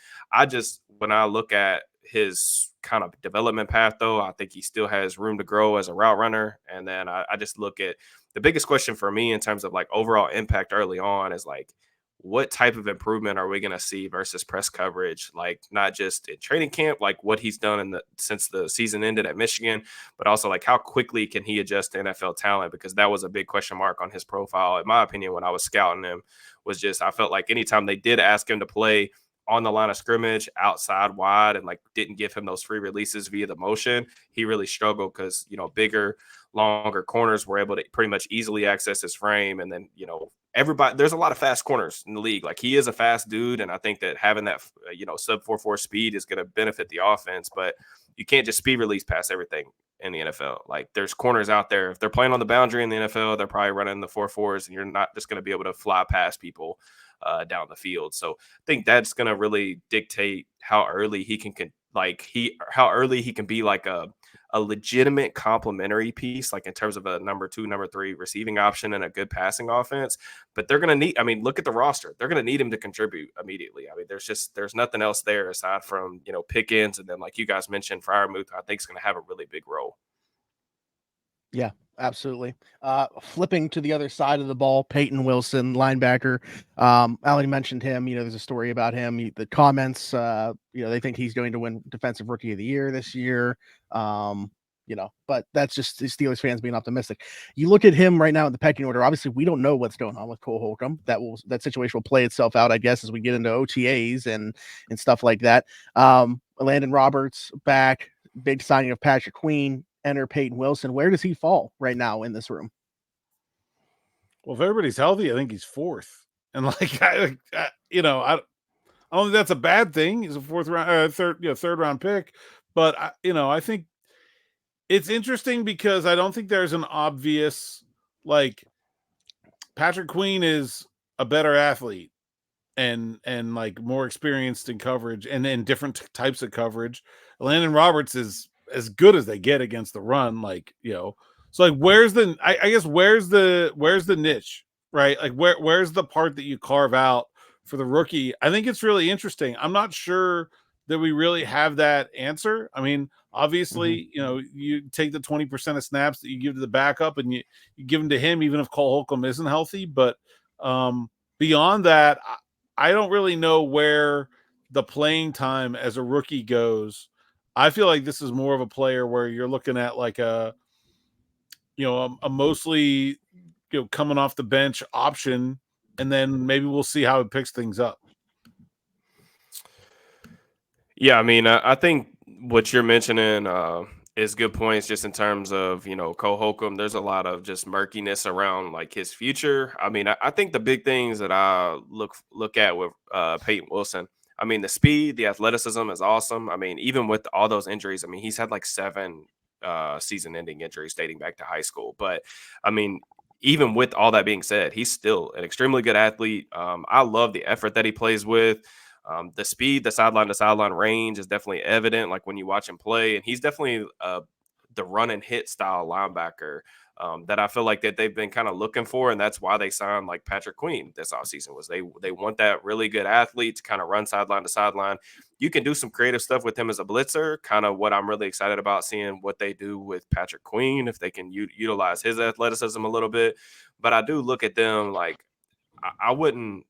When I look at his kind of development path, though, I think he still has room to grow as a route runner. And then I just look at the biggest question for me in terms of like overall impact early on is like, what type of improvement are we going to see versus press coverage? Like not just in training camp, like what he's done since the season ended at Michigan, but also like how quickly can he adjust to NFL talent? Because that was a big question mark on his profile, in my opinion, when I was scouting him. Was just I felt like anytime they did ask him to play on the line of scrimmage, outside wide, and like didn't give him those free releases via the motion, he really struggled because, bigger, longer corners were able to pretty much easily access his frame. And then, everybody, there's a lot of fast corners in the league. Like he is a fast dude. And I think that having that, sub 4.4 speed is going to benefit the offense, but you can't just speed release past everything in the NFL. Like there's corners out there. If they're playing on the boundary in the NFL, they're probably running the 4.4s and you're not just going to be able to fly past people down the field. So I think that's going to really dictate how early he can how early he can be like a legitimate complementary piece, like in terms of a number 2, number 3 receiving option and a good passing offense. But they're going to need, look at the roster. They're going to need him to contribute immediately. There's nothing else there aside from, Pickens. And then like you guys mentioned, Freiermuth, I think is going to have a really big role. Yeah, absolutely. Flipping to the other side of the ball, Peyton Wilson, linebacker. Alan mentioned him. There's a story about him. The comments, they think he's going to win Defensive Rookie of the Year this year. But that's just the Steelers fans being optimistic. You look at him right now in the pecking order. Obviously, we don't know what's going on with Cole Holcomb. That situation will play itself out, I guess, as we get into OTAs and stuff like that. Landon Roberts back, big signing of Patrick Queen. Enter Peyton Wilson. Where does he fall right now in this room? Well, if everybody's healthy, I think he's 4th. And I don't think that's a bad thing. He's a third round pick. But I think it's interesting because I don't think there's an obvious, like, Patrick Queen is a better athlete and like more experienced in coverage and different types of coverage. Landon Roberts is as good as they get against the run, so like where's the niche, right? Like where's the part that you carve out for the rookie? I think it's really interesting. I'm not sure that we really have that answer. Obviously, you take the 20% of snaps that you give to the backup and you give them to him, even if Cole Holcomb isn't healthy. But beyond that, I don't really know where the playing time as a rookie goes. I feel like this is more of a player where you're looking at like a mostly coming off the bench option, and then maybe we'll see how it picks things up. Yeah, I think what you're mentioning is good points just in terms of, Cole Holcomb. There's a lot of just murkiness around like his future. I think the big things that I look at with Peyton Wilson, the speed, the athleticism is awesome. Even with all those injuries, he's had like 7 season-ending injuries dating back to high school. But, even with all that being said, he's still an extremely good athlete. I love the effort that he plays with. The speed, the sideline-to-sideline range is definitely evident, like when you watch him play. And he's definitely the run-and-hit style linebacker that I feel like that they've been kind of looking for, and that's why they signed like Patrick Queen this offseason. Was they want that really good athlete to kind of run sideline to sideline. You can do some creative stuff with him as a blitzer, kind of what I'm really excited about seeing what they do with Patrick Queen, if they can utilize his athleticism a little bit. But I do look at them like I wouldn't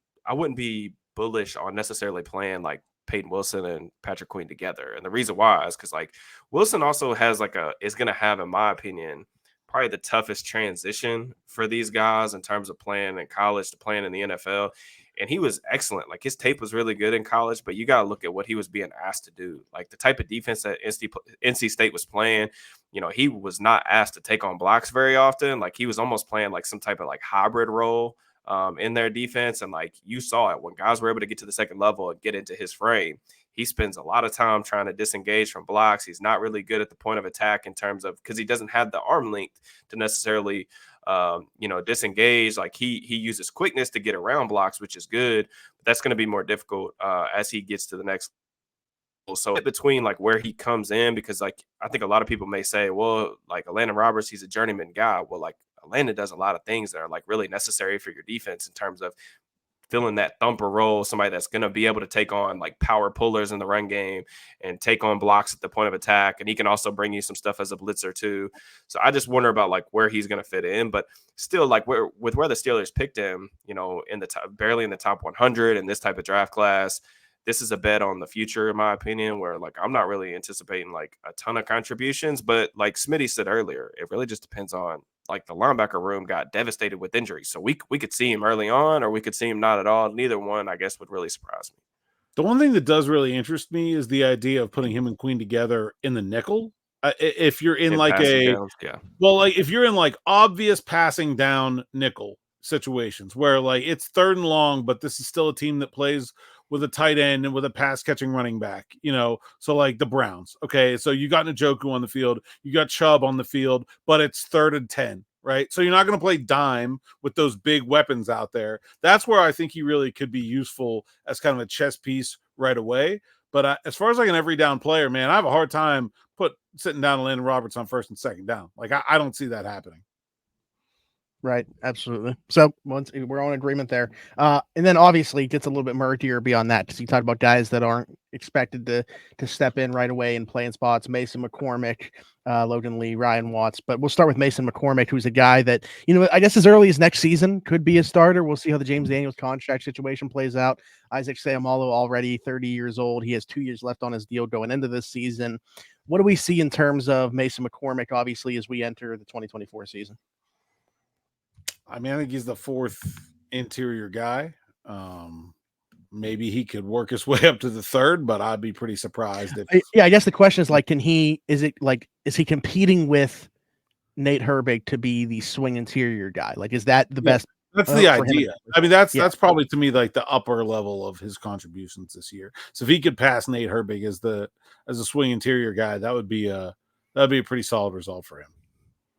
be bullish on necessarily playing like Peyton Wilson and Patrick Queen together. And the reason why is because like Wilson also has is going to have, in my opinion, probably the toughest transition for these guys in terms of playing in college to playing in the NFL. And he was excellent. Like his tape was really good in college, but you got to look at what he was being asked to do. Like the type of defense that NC State was playing, he was not asked to take on blocks very often. Like he was almost playing like some type of like hybrid role in their defense. And like you saw it when guys were able to get to the second level and get into his frame. He spends a lot of time trying to disengage from blocks. He's not really good at the point of attack in terms of because he doesn't have the arm length to necessarily, disengage. Like he uses quickness to get around blocks, which is good. But that's going to be more difficult as he gets to the next So between like where he comes in, because like I think a lot of people may say, well, like Landon Roberts, he's a journeyman guy. Well, like Landon does a lot of things that are like really necessary for your defense in terms of filling that thumper role, somebody that's going to be able to take on like power pullers in the run game and take on blocks at the point of attack. And he can also bring you some stuff as a blitzer too. So I just wonder about like where he's going to fit in, but still like where the Steelers picked him, you know, in the top, barely in the top 100 in this type of draft class. This is a bet on the future, in my opinion, where like I'm not really anticipating like a ton of contributions, but like Smitty said earlier, it really just depends on like the linebacker room got devastated with injuries. So we could see him early on or we could see him not at all. Neither one, I guess, would really surprise me. The one thing that does really interest me is the idea of putting him and Queen together in the nickel. If you're in like if you're in like obvious passing down nickel situations where like it's 3rd and long, but this is still a team that plays with a tight end and with a pass catching running back, you know, so like the Browns. Okay. So you got Njoku on the field, you got Chubb on the field, but it's 3rd and 10, right? So you're not going to play dime with those big weapons out there. That's where I think he really could be useful as kind of a chess piece right away. But as far as like an every down player, man, I have a hard time sitting down Landon Roberts on 1st and 2nd down. Like I don't see that happening. Right, absolutely. So once we're on agreement there, and then obviously it gets a little bit murkier beyond that because you talk about guys that aren't expected to step in right away and play in spots. Mason McCormick, Logan Lee, Ryan Watts, but we'll start with Mason McCormick, who's a guy that, you know, I guess as early as next season could be a starter. We'll see how the James Daniels contract situation plays out. Isaac Seumalo already 30 years old. He has 2 years left on his deal going into this season. What do we see in terms of Mason McCormick, obviously, as we enter the 2024 season? I mean, I think he's the 4th interior guy. Maybe he could work his way up to the 3rd, but I'd be pretty surprised if. Yeah, I guess the question is like, is he competing with Nate Herbig to be the swing interior guy? Like, is that the best? That's the idea. I mean, that's probably to me like the upper level of his contributions this year. So if he could pass Nate Herbig as a swing interior guy, that'd be a pretty solid result for him.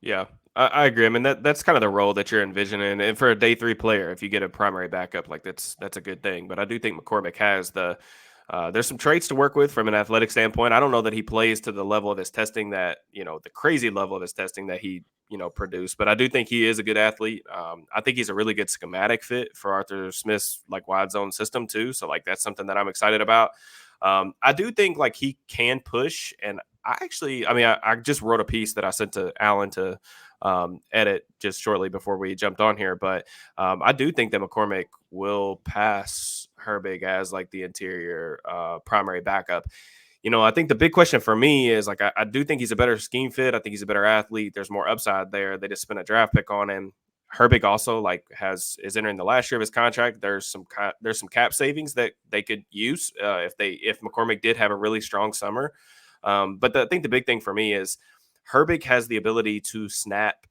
Yeah, I agree. I mean, that's kind of the role that you're envisioning. And for a day 3 player, if you get a primary backup, like that's a good thing. But I do think McCormick has there's some traits to work with from an athletic standpoint. I don't know that he plays to the level of his testing that, you know, the crazy level of his testing that he, you know, produced. But I do think he is a good athlete. I think he's a really good schematic fit for Arthur Smith's like wide zone system too. So like that's something that I'm excited about. I do think like he can push, and I just wrote a piece that I sent to Alan to edit just shortly before we jumped on here. But I do think that McCormick will pass Herbig as like the interior primary backup. You know, I think the big question for me is like, I do think he's a better scheme fit. I think he's a better athlete. There's more upside there. They just spent a draft pick on him. Herbig also like is entering the last year of his contract. There's some cap savings that they could use if McCormick did have a really strong summer. But I think the big thing for me is Herbig has the ability to snap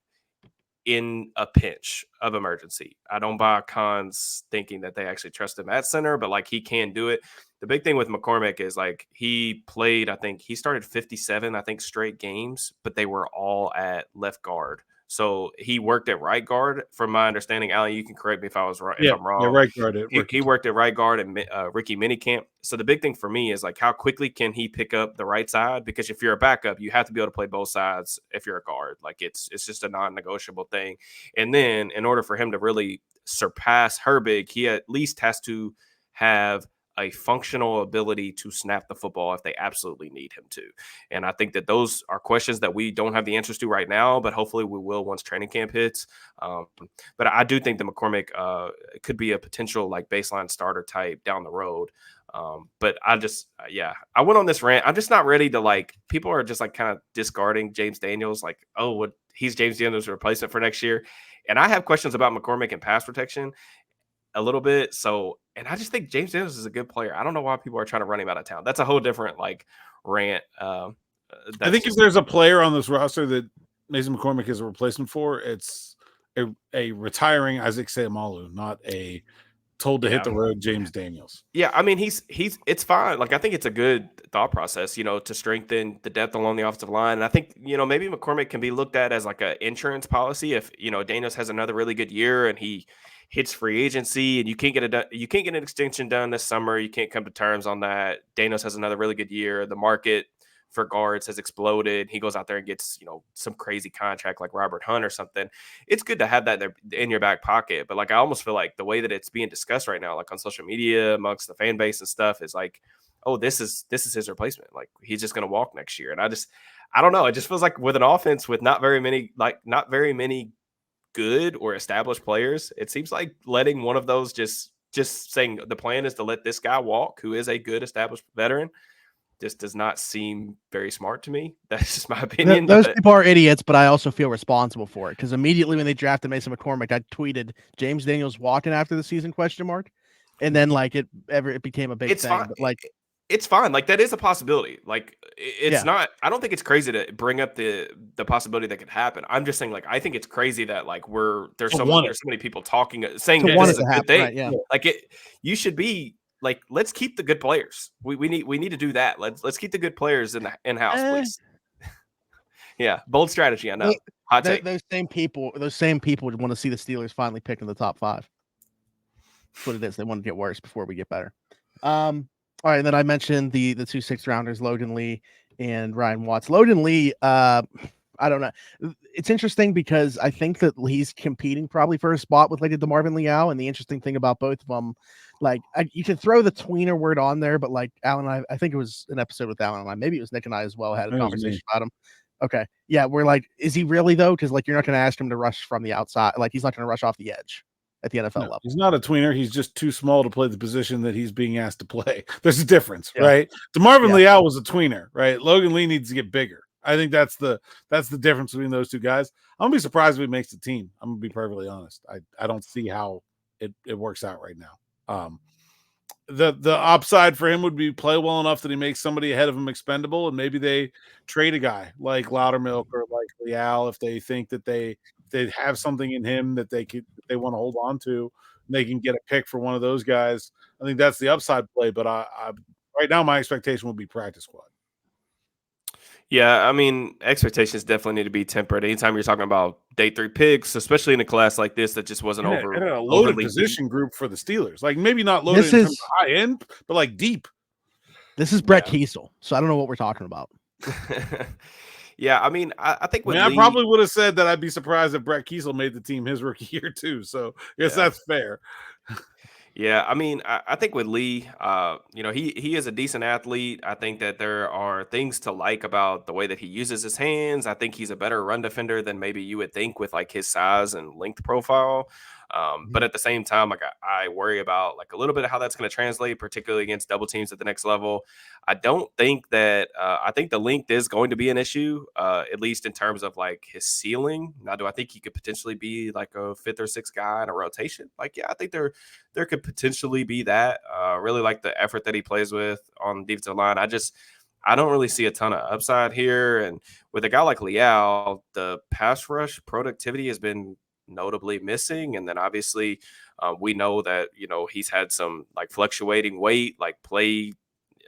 in a pinch of emergency. I don't buy Khan's thinking that they actually trust him at center, but like he can do it. The big thing with McCormick is like he played, I think he started 57, straight games, but they were all at left guard. So he worked at right guard, from my understanding. Alan, you can correct me if I was wrong. If I'm wrong. Yeah, right guard. He worked at right guard and Ricky minicamp. So the big thing for me is like how quickly can he pick up the right side? Because if you're a backup, you have to be able to play both sides. If you're a guard, like it's just a non-negotiable thing. And then in order for him to really surpass Herbig, he at least has to have a functional ability to snap the football if they absolutely need him to. And I think that those are questions that we don't have the answers to right now, but hopefully we will once training camp hits. But I do think that McCormick could be a potential like baseline starter type down the road. But I went on this rant. I'm just not ready to like, people are just like kind of discarding James Daniels. Like, he's James Daniels' replacement for next year. And I have questions about McCormick and pass protection a little bit. So, and I just think James Daniels is a good player. I don't know why people are trying to run him out of town. That's a whole different like rant. I think if there's a player on this roster that Mason McCormick is a replacement for, it's a retiring Isaac Seumalo, not a told to hit the road James Daniels. Yeah, I mean it's fine. Like I think it's a good thought process, you know, to strengthen the depth along the offensive line. And I think, you know, maybe McCormick can be looked at as like an insurance policy if, you know, Daniels has another really good year and he hits free agency and you can't get an extension done this summer. You can't come to terms on that. Daniels has another really good year. The market for guards has exploded. He goes out there and gets, some crazy contract like Robert Hunt or something. It's good to have that in your back pocket. But like, I almost feel like the way that it's being discussed right now, like on social media amongst the fan base and stuff, is like, oh, this is his replacement. Like, he's just going to walk next year. And I don't know. It just feels like with an offense with not very many good or established players, it seems like letting one of those just saying the plan is to let this guy walk, who is a good established veteran, just does not seem very smart to me. That's just my opinion. Those people are idiots, but I also feel responsible for it because immediately when they drafted Mason McCormick, I tweeted James Daniels walking after the season ? And then like it became a big thing. Fine. But like it's fine. Like, that is a possibility. Like, it's not. I don't think it's crazy to bring up the possibility that could happen. I'm just saying, like, I think it's crazy that like there's so many people talking, saying that this is a good thing. Right, yeah. Like, you should be. Like, let's keep the good players. We need to do that. Let's keep the good players in house, please. Yeah, bold strategy. I know. Hot take. Those same people would want to see the Steelers finally pick in the top 5. That's what it is. They want to get worse before we get better. All right, and then I mentioned the 2 6th rounders, Logan Lee and Ryan Watts. Logan Lee, I don't know. It's interesting because I think that he's competing probably for a spot with like a DeMarvin Leal, and the interesting thing about both of them. Like, you can throw the tweener word on there, but like Alan and I think it was an episode with Alan and I, maybe it was Nick and I as well, had a conversation about him. Okay. Yeah. We're like, is he really though? Cause like, you're not going to ask him to rush from the outside. Like, he's not going to rush off the edge at the NFL level. He's not a tweener. He's just too small to play the position that he's being asked to play. There's a difference, right? DeMarvin Leal was a tweener, right? Logan Lee needs to get bigger. I think that's the difference between those two guys. I'm gonna be surprised if he makes the team. I'm gonna be perfectly honest. I don't see how it works out right now. The upside for him would be play well enough that he makes somebody ahead of him expendable, and maybe they trade a guy like Loudermilk or like Leal if they think that they have something in him that they want to hold on to. And they can get a pick for one of those guys. I think that's the upside play. But I right now my expectation would be practice squad. Yeah, I mean, expectations definitely need to be tempered. Anytime you're talking about day 3 picks, especially in a class like this that just wasn't and a loaded position group for the Steelers. Like, maybe not loaded in terms of high end, but like deep. This is Brett Kiesel, so I don't know what we're talking about. Yeah, I mean, I think I probably would have said that I'd be surprised if Brett Kiesel made the team his rookie year too. So I guess that's fair. Yeah, I mean, I think with Lee, he is a decent athlete. I think that there are things to like about the way that he uses his hands. I think he's a better run defender than maybe you would think with like his size and length profile. But at the same time, like I worry about like a little bit of how that's going to translate, particularly against double teams at the next level. I don't think that I think the length is going to be an issue, at least in terms of like his ceiling. Now, do I think he could potentially be like a 5th or 6th guy in a rotation? Like, yeah, I think there could potentially be that. Really like the effort that he plays with on the defensive line. I don't really see a ton of upside here. And with a guy like Leal, the pass rush productivity has been notably missing. And then obviously we know that, he's had some like fluctuating weight, like play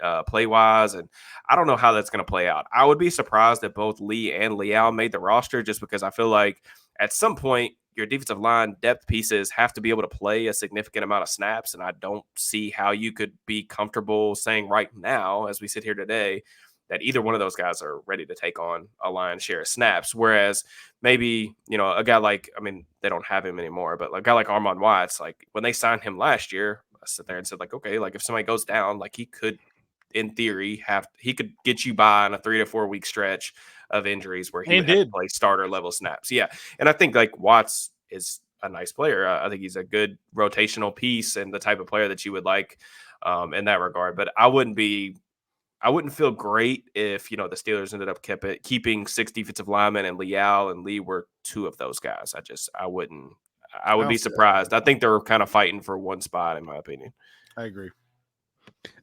wise. And I don't know how that's going to play out. I would be surprised if both Lee and Leal made the roster, just because I feel like at some point your defensive line depth pieces have to be able to play a significant amount of snaps. And I don't see how you could be comfortable saying right now, as we sit here today, that either one of those guys are ready to take on a lion's share of snaps. Whereas maybe, a guy like, I mean, they don't have him anymore, but a guy like Armand Watts, like when they signed him last year, I sit there and said like, okay, like if somebody goes down, like he could, in theory, he could get you by in a 3 to 4 week stretch of injuries where he would have to play starter level snaps. Yeah. And I think like Watts is a nice player. I think he's a good rotational piece and the type of player that you would like in that regard. But I wouldn't feel great if, the Steelers ended up keeping 6 defensive linemen and Leal and Lee were 2 of those guys. I would be surprised. I think they're kind of fighting for one spot, in my opinion. I agree.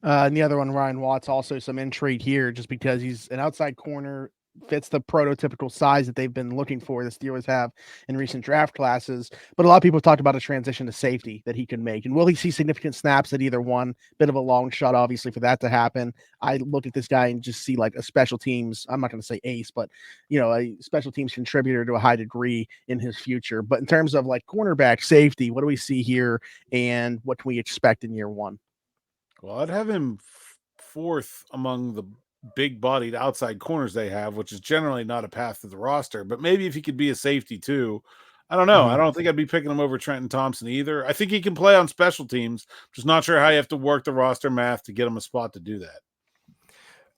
And the other one, Ryan Watts, also some intrigue here just because he's an outside corner fits the prototypical size that they've been looking for. The Steelers have in recent draft classes, but a lot of people talked about a transition to safety that he can make. And will he see significant snaps at either one? Bit of a long shot, obviously, for that to happen. I look at this guy and just see like a special teams. I'm not going to say ace, but a special teams contributor to a high degree in his future. But in terms of like cornerback safety, what do we see here, and what can we expect in year one? Well, I'd have him fourth among the big-bodied outside corners they have, which is generally not a path to the roster. But maybe if he could be a safety too, I don't know. I don't think I'd be picking him over Trenton Thompson either. I think he can play on special teams. Just not sure how you have to work the roster math to get him a spot to do that.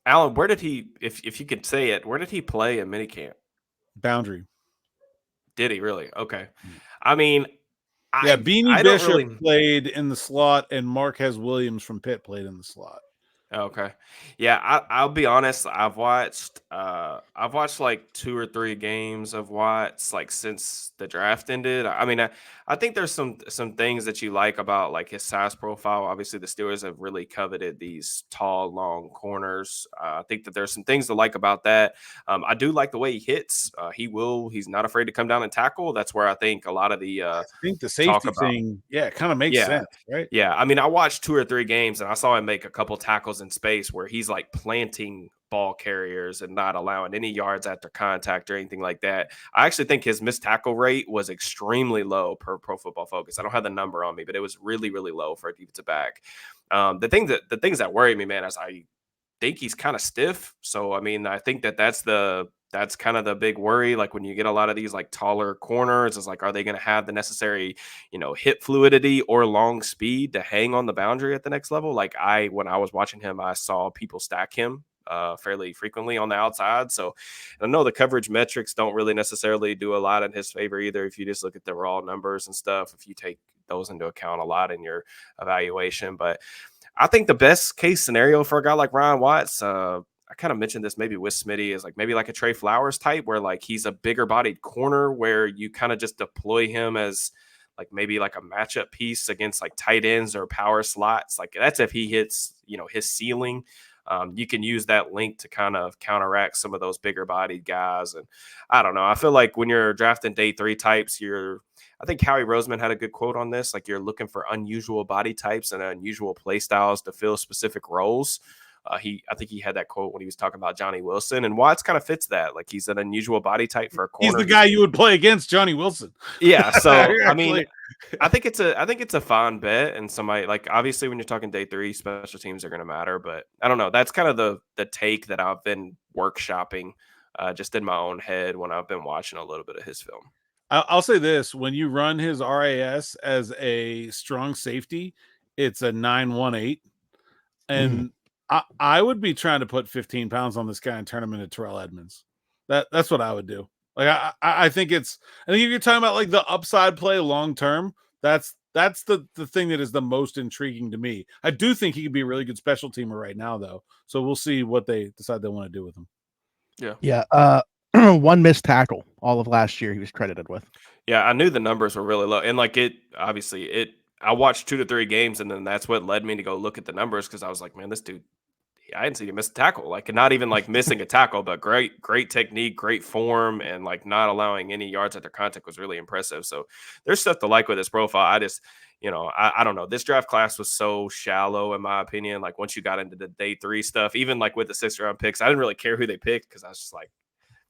Alan, where did he, if you could say it, where did he play in minicamp? Boundary. Did he really? Okay. I mean, Beanie Bishop played in the slot, and Marquez Williams from Pitt played in the slot. Okay. Yeah, I'll be honest. I've watched like 2 or 3 games of Watts like since the draft ended. I mean, I think there's some things that you like about like his size profile. Obviously, the Steelers have really coveted these tall, long corners. I think that there's some things to like about that. I do like the way he hits. He's not afraid to come down and tackle. That's where I think a lot of the I think the safety thing, it kind of makes sense, right? Yeah, I mean, I watched 2 or 3 games and I saw him make a couple tackles in space where he's like planting ball carriers and not allowing any yards after contact or anything like that. I actually think his missed tackle rate was extremely low per Pro Football Focus. I don't have the number on me, but it was really, really low for a defensive back. The things that worry me, man, is I think he's kind of stiff. So I mean, I think that's kind of the big worry. Like when you get a lot of these like taller corners, it's like, are they going to have the necessary, hip fluidity or long speed to hang on the boundary at the next level? Like when I was watching him, I saw people stack him fairly frequently on the outside. So I know the coverage metrics don't really necessarily do a lot in his favor either. If you just look at the raw numbers and stuff, if you take those into account a lot in your evaluation, but I think the best case scenario for a guy like Ryan Watts, I kind of mentioned this maybe with Smitty, is like maybe like a Trey Flowers type where like he's a bigger bodied corner where you kind of just deploy him as like maybe like a matchup piece against like tight ends or power slots. Like that's if he hits, his ceiling. You can use that link to kind of counteract some of those bigger bodied guys. And I don't know. I feel like when you're drafting day 3 types, I think Howie Roseman had a good quote on this. Like you're looking for unusual body types and unusual play styles to fill specific roles. I think he had that quote when he was talking about Johnny Wilson, and Watts kind of fits that. Like he's an unusual body type for a corner. He's the guy you would play against, Johnny Wilson. Yeah. So I mean, I think it's a fine bet, and somebody like obviously when you're talking day 3, special teams are going to matter. But I don't know. That's kind of the take that I've been workshopping just in my own head when I've been watching a little bit of his film. I'll say this: when you run his RAS as a strong safety, it's a 918, and I would be trying to put 15 pounds on this guy and turn him into Terrell Edmonds. That's what I would do. Like I think if you're talking about like the upside play long term, that's the thing that is the most intriguing to me. I do think he could be a really good special teamer right now, though. So we'll see what they decide they want to do with him. Yeah. One missed tackle all of last year he was credited with. Yeah, I knew the numbers were really low, and like I watched 2 to 3 games, and then that's what led me to go look at the numbers because I was like, man, this dude, I didn't see him miss a tackle. Like not even like missing a tackle, but great technique, great form, and like not allowing any yards after contact was really impressive. So there's stuff to like with his profile. I just, I don't know. This draft class was so shallow in my opinion. Like once you got into the day 3 stuff, even like with the 6th round picks, I didn't really care who they picked because I was just like,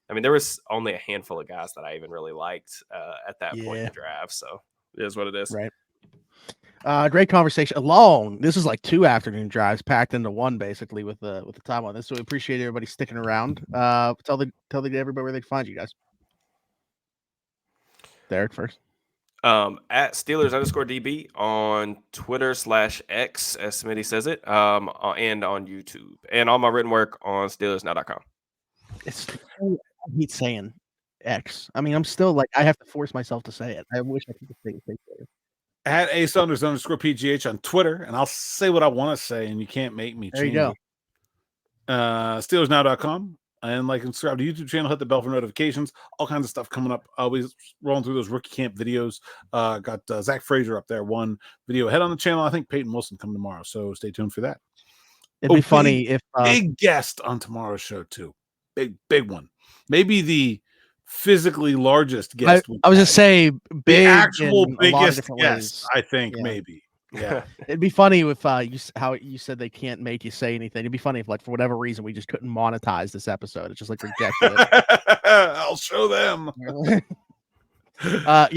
I mean, there was only a handful of guys that I even really liked at that point in the draft. So it is what it is. Right. Great conversation. This is like 2 afternoon drives packed into one, basically, with the time on this. So we appreciate everybody sticking around. Tell everybody where they can find you guys. Derrick first. At Steelers_DB on Twitter/X, as Smitty says it, and on YouTube, and all my written work on SteelersNow.com. I hate saying X. I mean, I'm still like I have to force myself to say it. I wish I could just say it. At Saunders_PGH on Twitter, and I'll say what I want to say, and you can't make me. There you go. SteelersNow.com, and like and subscribe to the YouTube channel. Hit the bell for notifications. All kinds of stuff coming up. Always rolling through those rookie camp videos. Got Zach Frazier up there. One video ahead on the channel. I think Peyton Wilson coming tomorrow, so stay tuned for that. It'd be funny if big guest on tomorrow's show too. Big one. maybe the physically largest guest. I was just say big, the actual in biggest a lot of different guest. ways. I think Yeah. maybe. Yeah, it'd be funny if how you said they can't make you say anything. It'd be funny if, like, for whatever reason, we just couldn't monetize this episode. It's just like rejected it. I'll show them.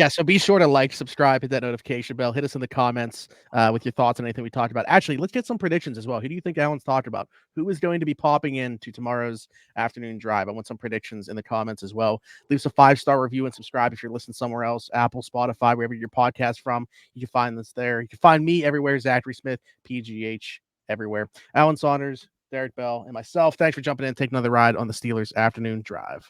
So be sure to like, subscribe, hit that notification bell, hit us in the comments with your thoughts on anything we talked about. Actually, let's get some predictions as well. Who do you think Alan's talked about? Who is going to be popping in to tomorrow's afternoon drive? I want some predictions in the comments as well. Leave us a 5-star review and subscribe if you're listening somewhere else, Apple, Spotify, wherever your podcast from. You can find us there. You can find me everywhere, Zachary Smith, PGH, everywhere. Alan Saunders, Derrick Bell, and myself. Thanks for jumping in and taking another ride on the Steelers afternoon drive.